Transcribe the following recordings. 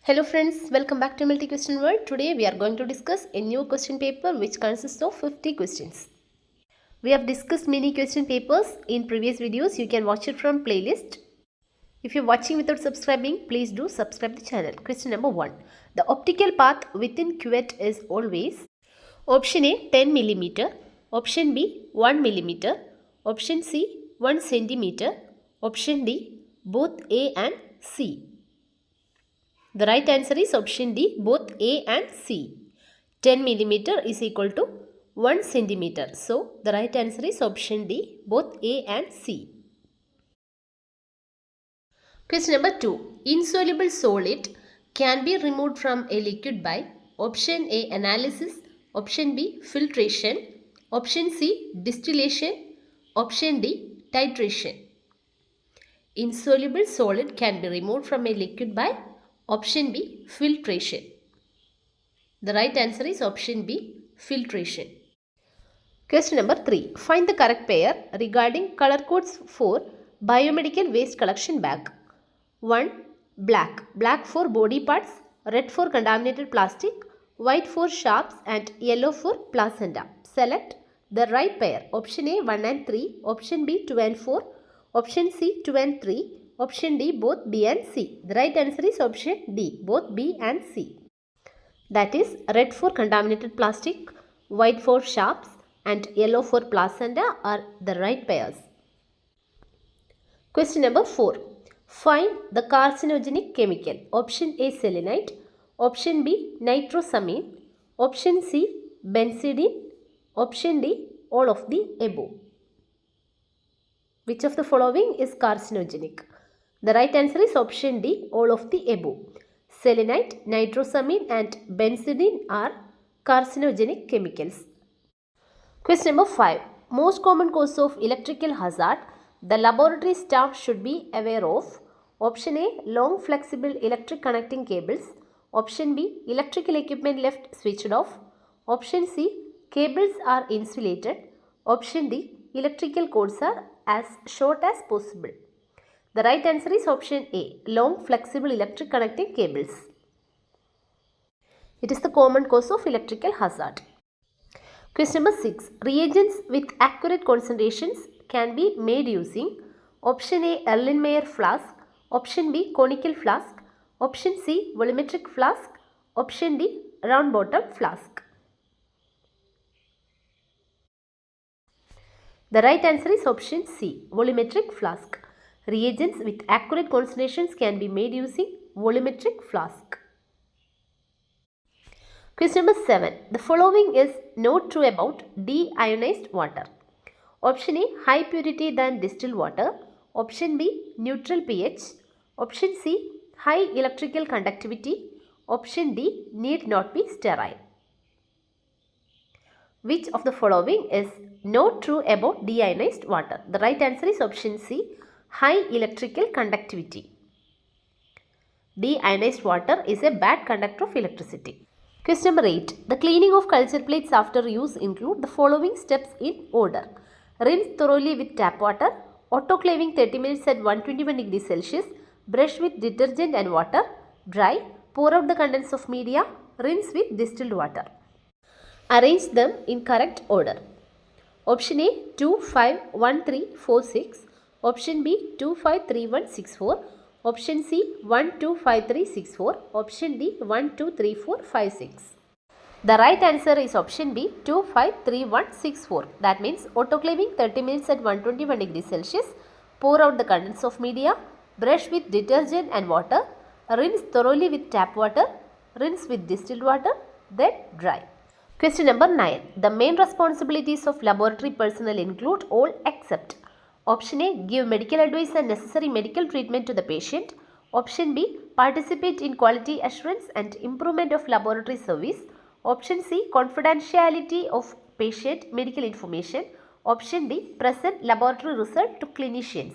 Hello friends, welcome back to Multi Question World. Today we are going to discuss a new question paper which consists of 50 questions. We have discussed many question papers in previous videos. You can watch it from playlist. If you are watching without subscribing, please do subscribe the channel. Question number 1. The optical path within cuvette is always option A 10 mm, option B 1 mm, option C 1 cm, option D both A and C. The right answer is option D, both A and C. 10 millimeter is equal to 1 centimeter. So, the right answer is option D, both A and C. Question number 2. Insoluble solid can be removed from a liquid by option A analysis, option B filtration, option C distillation, option D titration. Insoluble solid can be removed from a liquid by option B filtration. The right answer is option B filtration. Question number 3. Find the correct pair regarding color codes for biomedical waste collection bag. 1. Black. Black for body parts, red for contaminated plastic, white for sharps and yellow for placenta. Select the right pair. Option A 1 and 3, option B 2 and 4, option C 2 and 3, option D both B and C. The right answer is option D, both B and C. That is, red for contaminated plastic, white for sharps and yellow for placenta are the right pairs. Question number 4. Find the carcinogenic chemical. Option A selenite, option B nitrosamine, option C benzidine, option D all of the above. Which of the following is carcinogenic? The right answer is option D, all of the above. Selenite, nitrosamine and benzidine are carcinogenic chemicals. Question number 5. Most common cause of electrical hazard the laboratory staff should be aware of. Option A. Long flexible electric connecting cables. Option B. Electrical equipment left switched off. Option C. Cables are insulated. Option D. Electrical cords are as short as possible. The right answer is option A. Long flexible electric connecting cables. It is the common cause of electrical hazard. Question number 6. Reagents with accurate concentrations can be made using option A. Erlenmeyer flask, option B. Conical flask, option C. Volumetric flask, option D. Round bottom flask. The right answer is option C. Volumetric flask. Reagents with accurate concentrations can be made using volumetric flask. Question number 7. The following is not true about deionized water. Option A. High purity than distilled water. Option B. Neutral pH. Option C. High electrical conductivity. Option D. Need not be sterile. Which of the following is not true about deionized water? The right answer is option C. High electrical conductivity. Deionized water is a bad conductor of electricity. Question number 8. The cleaning of culture plates after use include the following steps in order. Rinse thoroughly with tap water, autoclaving 30 minutes at 121 degrees Celsius, brush with detergent and water, dry, pour out the contents of media, rinse with distilled water. Arrange them in correct order. Option A 2, 5, 1, 3, 4, 6. Option B 2, 5, 3, 1, 6, 4. Option C 1, 2, 5, 3, 6, 4. Option D 1, 2, 3, 4, 5, 6. The right answer is option B 2, 5, 3, 1, 6, 4. That means autoclaving 30 minutes at 121 degrees Celsius, pour out the contents of media, brush with detergent and water, rinse thoroughly with tap water, rinse with distilled water, then dry. Question number 9. The main responsibilities of laboratory personnel include all except option A. Give medical advice and necessary medical treatment to the patient. Option B. Participate in quality assurance and improvement of laboratory service. Option C. Confidentiality of patient medical information. Option D. Present laboratory result to clinicians.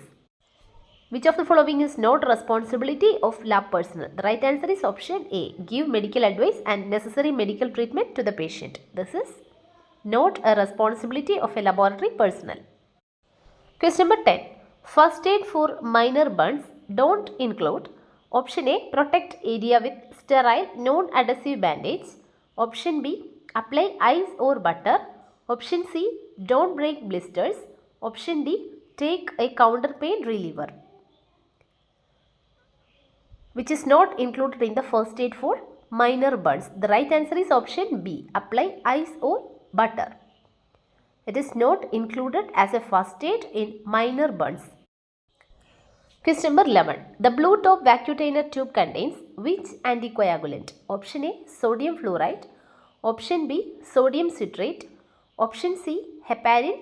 Which of the following is not responsibility of lab personnel? The right answer is option A. Give medical advice and necessary medical treatment to the patient. This is not a responsibility of a laboratory personnel. Question number 10. First aid for minor burns don't include Option A, protect area with sterile non-adhesive bandage. Option B, apply ice or butter. Option C, don't break blisters. Option D, take a counter pain reliever. Which is not included in the first aid for minor burns. The right answer is option B, apply ice or butter. It is not included as a first aid in minor burns. Question number 11. The blue top vacutainer tube contains which anticoagulant? Option A, sodium fluoride. Option B, sodium citrate. Option C, heparin.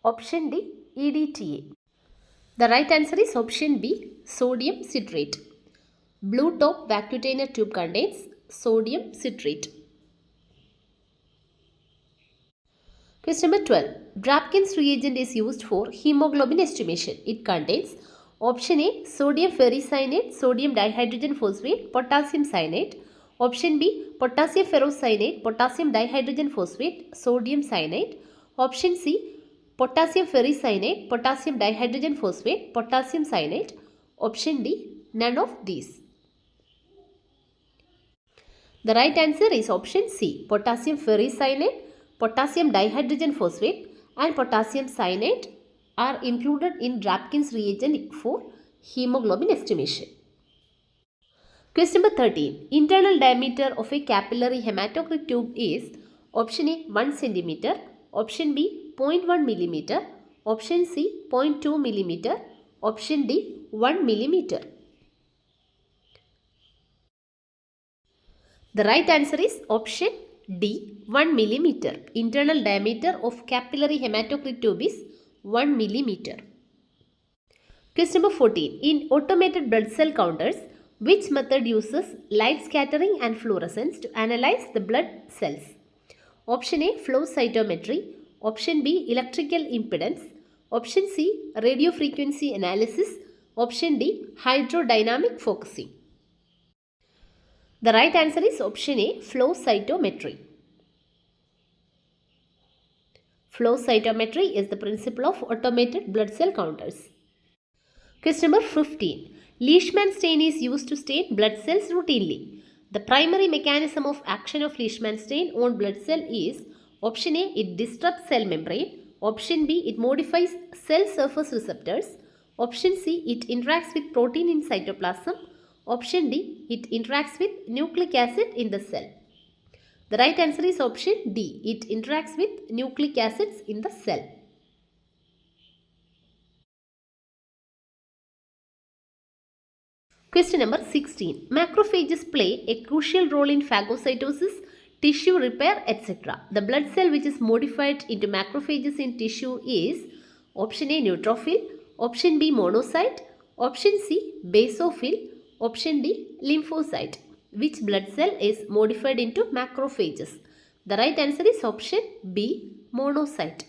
Option D, EDTA. The right answer is option B, sodium citrate. Blue top vacutainer tube contains sodium citrate. Question number 12. Drapkin's reagent is used for hemoglobin estimation. It contains option A, sodium ferricyanate, sodium dihydrogen phosphate, potassium cyanate. Option B, potassium ferrocyanate, potassium dihydrogen phosphate, sodium cyanate. Option C, potassium ferricyanate, potassium dihydrogen phosphate, potassium cyanate. Option D, none of these. The right answer is option C, potassium ferricyanate, potassium dihydrogen phosphate and potassium cyanate are included in Drapkin's reagent for hemoglobin estimation. Question number 13. Internal diameter of a capillary hematocrit tube is option A 1 cm, option B 0.1 mm, option C 0.2 mm, option D 1 mm. The right answer is option D, 1 mm. Internal diameter of capillary hematocrit tube is 1 mm. Question number 14. In automated blood cell counters, which method uses light scattering and fluorescence to analyze the blood cells? Option A, flow cytometry. Option B, electrical impedance. Option C, radio frequency analysis. Option D, hydrodynamic focusing. The right answer is option A, flow cytometry. Flow cytometry is the principle of automated blood cell counters. Question number 15. Leishman stain is used to stain blood cells routinely. The primary mechanism of action of Leishman stain on blood cell is option A, it disrupts cell membrane. Option B, it modifies cell surface receptors. Option C, it interacts with protein in cytoplasm. Option D, it interacts with nucleic acid in the cell. The right answer is option D, it interacts with nucleic acids in the cell. Question number 16. Macrophages play a crucial role in phagocytosis, tissue repair, etc. The blood cell which is modified into macrophages in tissue is option A, neutrophil, option B, monocyte, option C, basophil, option D, lymphocyte. Which blood cell is modified into macrophages? The right answer is option B, monocyte.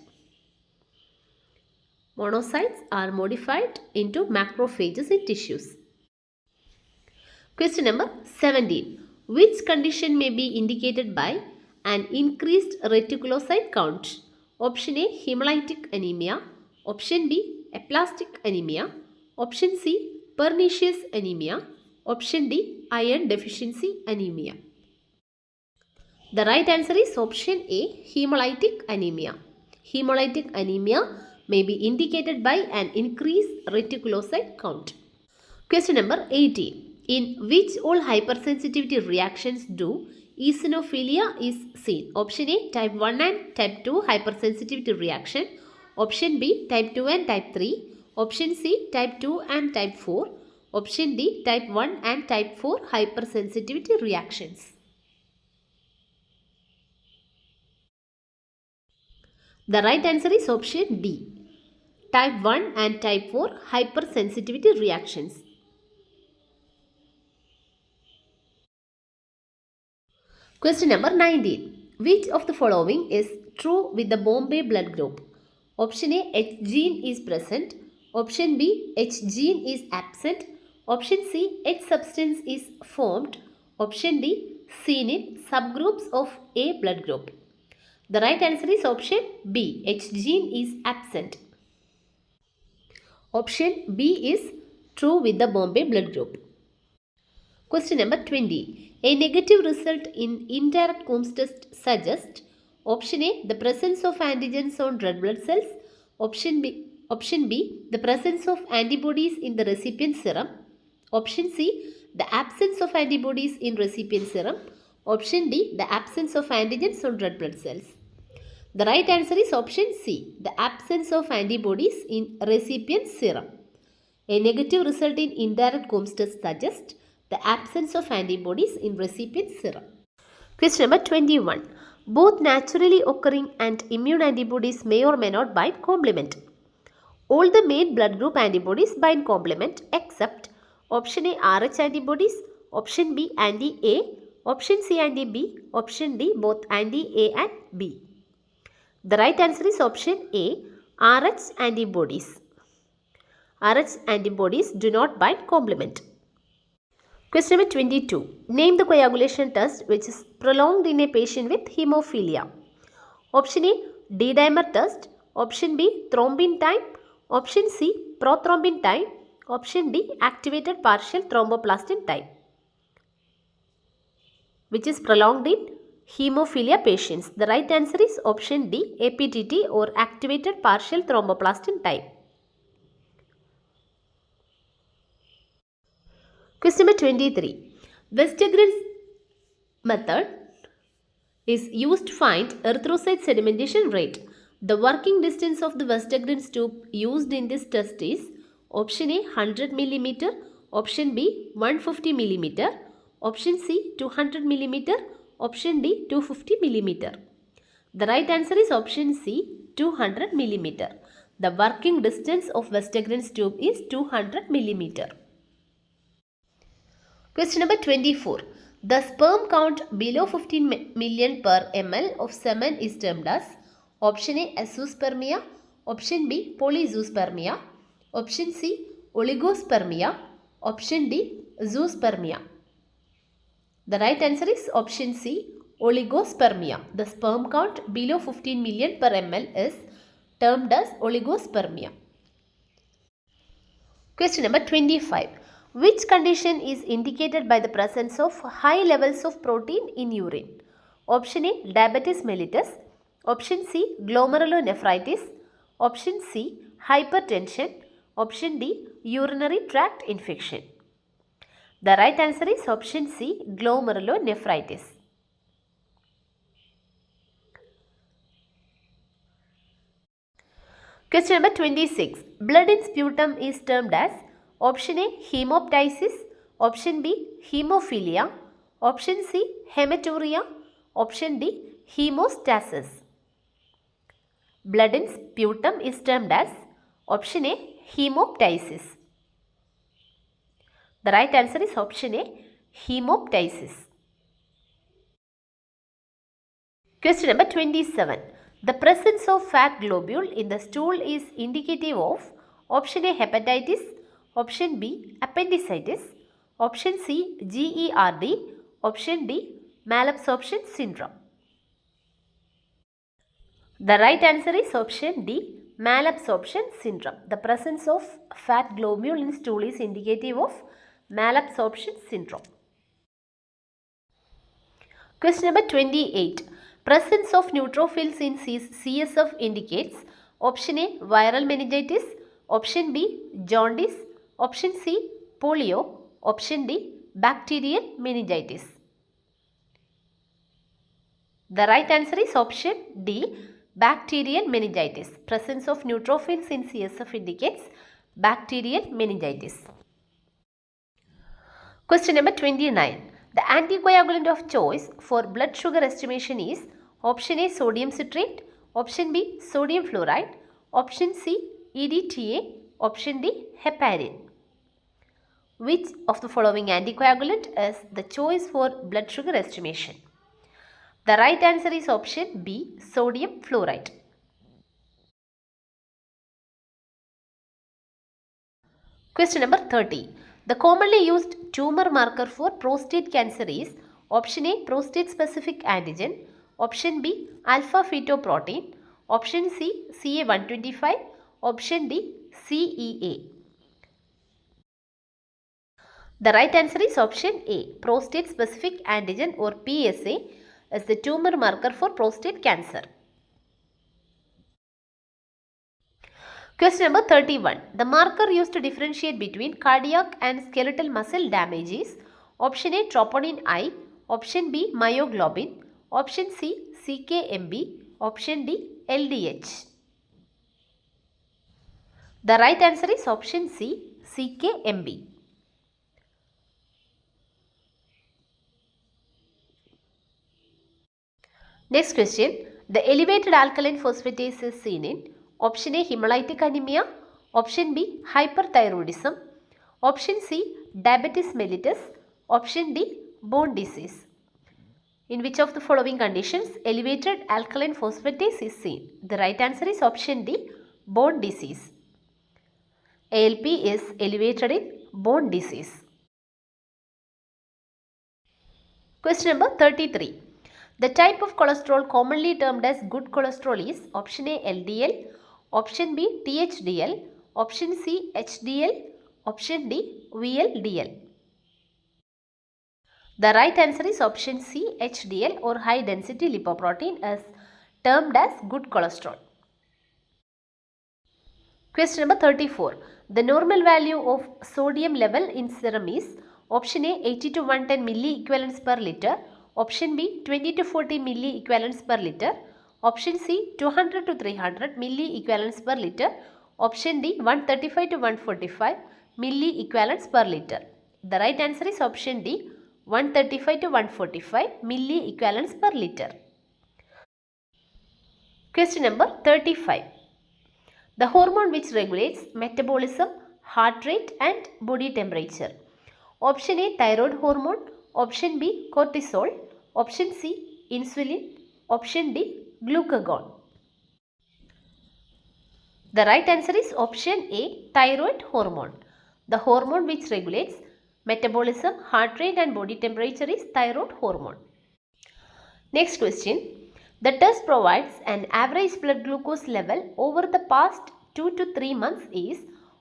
Monocytes are modified into macrophages in tissues. Question number 17. Which condition may be indicated by an increased reticulocyte count? Option A, hemolytic anemia. Option B, aplastic anemia. Option C, pernicious anemia. Option D, iron deficiency anemia. The right answer is option A, hemolytic anemia. Hemolytic anemia may be indicated by an increased reticulocyte count. Question number 18. In which all hypersensitivity reactions do eosinophilia is seen? Option A, type 1 and type 2 hypersensitivity reaction. Option B, type 2 and type 3. Option C, type 2 and type 4. Option D, type 1 and type 4 hypersensitivity reactions. The right answer is option D, type 1 and type 4 hypersensitivity reactions. Question number 19. Which of the following is true with the Bombay blood group? Option A, H gene is present. Option B, H gene is absent. Option C, H substance is formed. Option D, seen in subgroups of A blood group. The right answer is option B, H gene is absent. Option B is true with the Bombay blood group. Question number 20. A negative result in indirect Coombs test suggests option A, the presence of antigens on red blood cells, option B, the presence of antibodies in the recipient serum, option C, the absence of antibodies in recipient serum, option D, the absence of antigens on red blood cells. The right answer is option C, the absence of antibodies in recipient serum. A negative result in indirect Coombs test suggests the absence of antibodies in recipient serum. Question number 21. Both naturally occurring and immune antibodies may or may not bind complement. All the main blood group antibodies bind complement except option A Rh antibodies, option B anti-A, option C anti-B, option D both anti-A and B. The right answer is option A Rh antibodies. Rh antibodies do not bind complement. Question number 22. Name the coagulation test which is prolonged in a patient with hemophilia. Option A D-dimer test, option B thrombin time, option C prothrombin time, option D activated partial thromboplastin time, which is prolonged in hemophilia patients. The right answer is option D APTT or activated partial thromboplastin time. Question number 23. Westergren's method is used to find erythrocyte sedimentation rate. The working distance of the Westergren's tube used in this test is option A 100 mm, option B 150 mm, option C 200 mm, option D 250 mm. The right answer is option C 200 mm. The working distance of Westergren's tube is 200 mm. Question number 24. The sperm count below 15 million per ml of semen is termed as option A azoospermia, option B polyzoospermia, option C oligospermia, option D zoospermia. The right answer is option C oligospermia. The sperm count below 15 million per ml is termed as oligospermia. Question number 25. Which condition is indicated by the presence of high levels of protein in urine? Option A diabetes mellitus, option C glomerulonephritis, option C hypertension, option D urinary tract infection. The right answer is option C glomerulonephritis. Question number 26. Blood in sputum is termed as option A hemoptysis, option B hemophilia, option C hematuria, option D hemostasis. Blood in sputum is termed as option A hemoptysis. The right answer is option A hemoptysis. Question number 27. The presence of fat globule in the stool is indicative of option A hepatitis, option B appendicitis, option C GERD, option D malabsorption syndrome. The right answer is option D malabsorption syndrome. The presence of fat globule in stool is indicative of malabsorption syndrome. Question number 28. Presence of neutrophils in CSF indicates option A viral meningitis, option B jaundice, option C polio, option D bacterial meningitis. The right answer is option D bacterial meningitis. Presence of neutrophils in CSF indicates bacterial meningitis. Question number 29. The anticoagulant of choice for blood sugar estimation is option A sodium citrate, option B sodium fluoride, option C EDTA, option D heparin. Which of the following anticoagulant is the choice for blood sugar estimation? The right answer is option B sodium fluoride. Question number 30. The commonly used tumor marker for prostate cancer is option A prostate specific antigen, option B alpha fetoprotein, option C CA125, option D CEA. The right answer is option A. Prostate specific antigen or PSA is the tumor marker for prostate cancer. Question number 31. The marker used to differentiate between cardiac and skeletal muscle damage is option A. Troponin I, option B. Myoglobin, option C. CKMB, option D. LDH. The right answer is option C. CKMB. Next question. The elevated alkaline phosphatase is seen in option A. Hemolytic anemia, option B. Hyperthyroidism, option C. Diabetes mellitus, option D. Bone disease. In which of the following conditions elevated alkaline phosphatase is seen? The right answer is option D. Bone disease. ALP is elevated in bone disease. Question number 33. The type of cholesterol commonly termed as good cholesterol is option A. LDL, option B. THDL, option C. HDL, option D. VLDL. The right answer is option C. HDL or high density lipoprotein is termed as good cholesterol. Question number 34. The normal value of sodium level in serum is option A. 80 to 110 milliequivalents per liter, option B. 20 to 40 milliequivalents per liter, option C. 200 to 300 milliequivalents per liter, option D. 135 to 145 milliequivalents per liter. The right answer is option D. 135 to 145 milliequivalents per liter. Question number 35. The hormone which regulates metabolism, heart rate and body temperature. Option A. Thyroid hormone, option B. Cortisol, option C. Insulin, option D. Glucagon. The right answer is option A. Thyroid hormone. The hormone which regulates metabolism, heart rate and body temperature is thyroid hormone. Next question. The test provides an average blood glucose level over the past 2 to 3 months is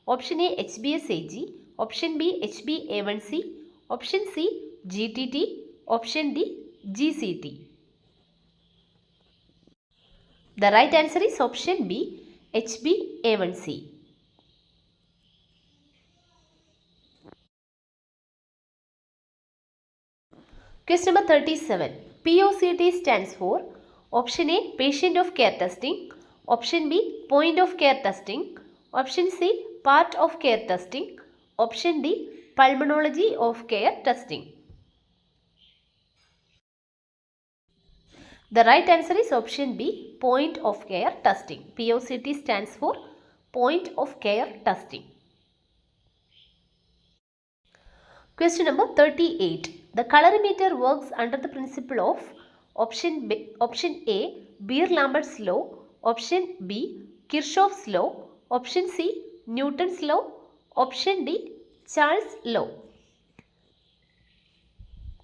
option A. HbSAg, option B. HbA1c, option C. GTT, option D. GCT. The right answer is option B. HbA1c. Question number 37. POCT stands for option A. Patient of care testing, option B. Point of care testing, option C. Part of care testing, option D. Pulmonology of care testing. The right answer is option B. Point of care testing. POCT stands for point of care testing. Question number 38. The colorimeter works under the principle of option A. Beer-Lambert's law, option B. Kirchhoff's law, option C. Newton's law, option D. Charles' law.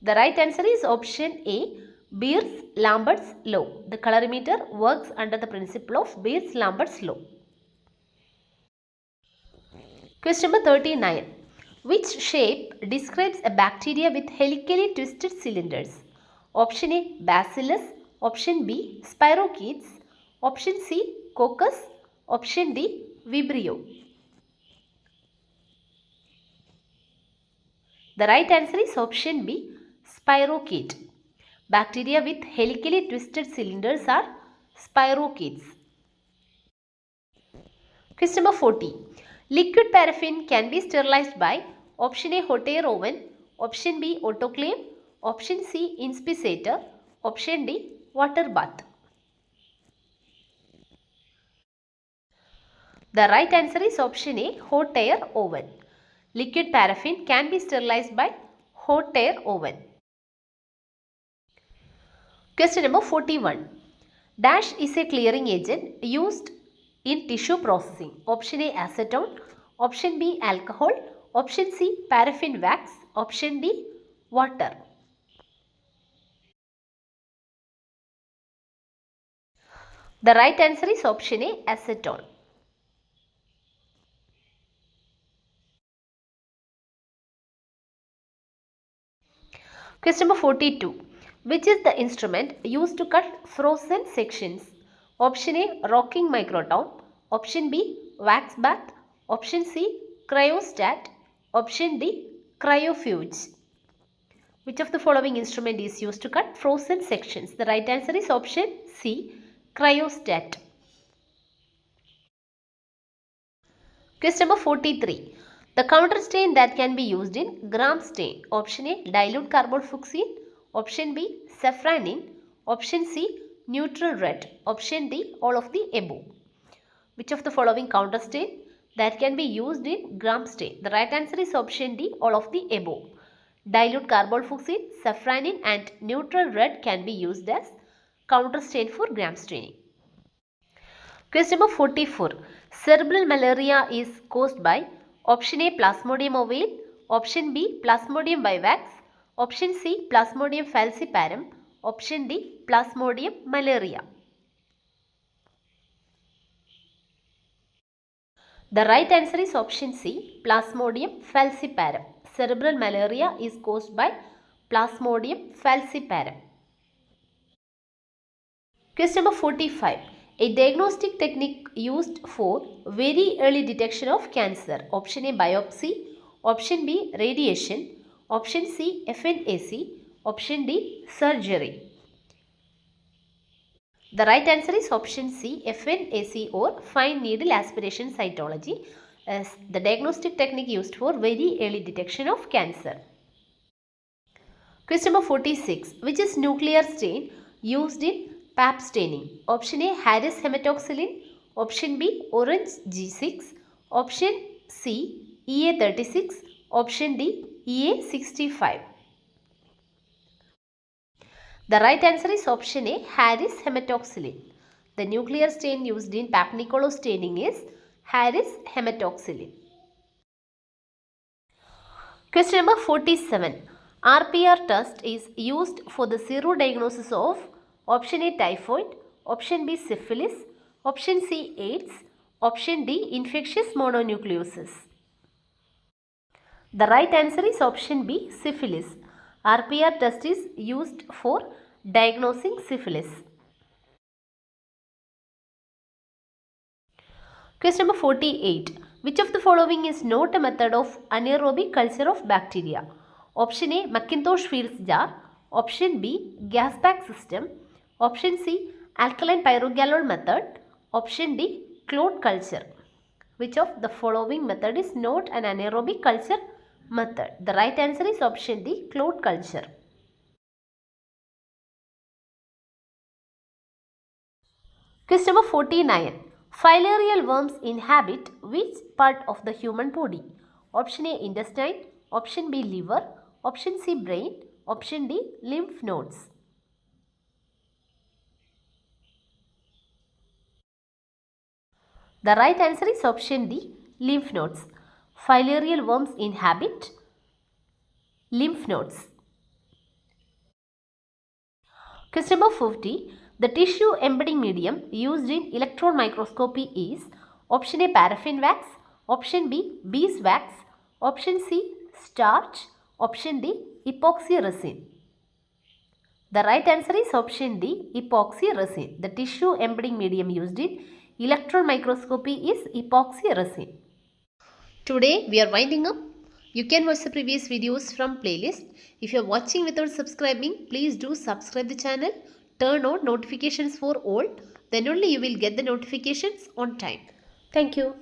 The right answer is option A. Beer-Lambert's law. The colorimeter works under the principle of Beer-Lambert's law. Question number 39. Which shape describes a bacteria with helically twisted cylinders? Option A. Bacillus, option B. Spirochetes, option C. Coccus, option D. Vibrio. The right answer is option B. Spirochete. Bacteria with helically twisted cylinders are spirochetes. Question number 40. Liquid paraffin can be sterilized by option A. hot air oven, option B. autoclave, option C. inspissator, option D. water bath. The right answer is option A. hot air oven. Liquid paraffin can be sterilized by hot air oven. Question number 41. Dash is a clearing agent used in tissue processing. Option A. acetone, option B. alcohol, option C. paraffin wax, option D. water. The right answer is option A. acetone. Question number 42. Which is the instrument used to cut frozen sections? Option A, rocking microtome. Option B, wax bath. Option C, cryostat. Option D, cryofuge. Which of the following instrument is used to cut frozen sections? The right answer is option C, cryostat. Question number 43. The counter stain that can be used in gram stain. Option A, dilute carbolfuchsin. Option B, safranin. Option C, neutral red. Option D, all of the above. Which of the following counter stain that can be used in gram stain? The right answer is option D, all of the above. Dilute carbolfuchsin, safranin and neutral red can be used as counter stain for gram staining. Question number 44. Cerebral malaria is caused by option A, Plasmodium ovale, option B, Plasmodium vivax, option C, Plasmodium falciparum, option D, Plasmodium malaria. The right answer is option C, Plasmodium falciparum. Cerebral malaria is caused by Plasmodium falciparum. Question number 45. A diagnostic technique used for very early detection of cancer. Option A, biopsy. Option B, radiation. Option C, FNAC. Option D, surgery. The right answer is option C, FNAC or fine needle aspiration cytology as the diagnostic technique used for very early detection of cancer. Question number 46. Which is nuclear stain used in Pap staining? Option A, Harris hematoxylin. Option B, orange G6. Option C, EA36. Option D, EA65. The right answer is option A, Harris hematoxylin. The nuclear stain used in Pap staining is Harris hematoxylin. Question number 47. RPR test is used for the serodiagnosis of option A, typhoid, option B, syphilis, option C, AIDS, option D, infectious mononucleosis. The right answer is option B, syphilis. RPR test is used for diagnosing syphilis. Question number 48. Which of the following is not a method of anaerobic culture of bacteria? Option A, Macintosh Fields jar. Option B, gas bag system. Option C, alkaline pyrogallol method. Option D, clot culture. Which of the following method is not an anaerobic culture method? The right answer is option D, clot culture. Question number 49. Filarial worms inhabit which part of the human body? Option A, intestine. Option B, liver. Option C, brain. Option D, lymph nodes. The right answer is option D, lymph nodes. Filarial worms inhabit lymph nodes. Question number 50. The tissue embedding medium used in electron microscopy is option A, paraffin wax, option B, beeswax, option C, starch, option D, epoxy resin. The right answer is option D, epoxy resin. The tissue embedding medium used in electron microscopy is epoxy resin. Today we are winding up. You can watch the previous videos from playlist. If you are watching without subscribing, please do subscribe the channel. Turn on notifications for all. Then only you will get the notifications on time. Thank you.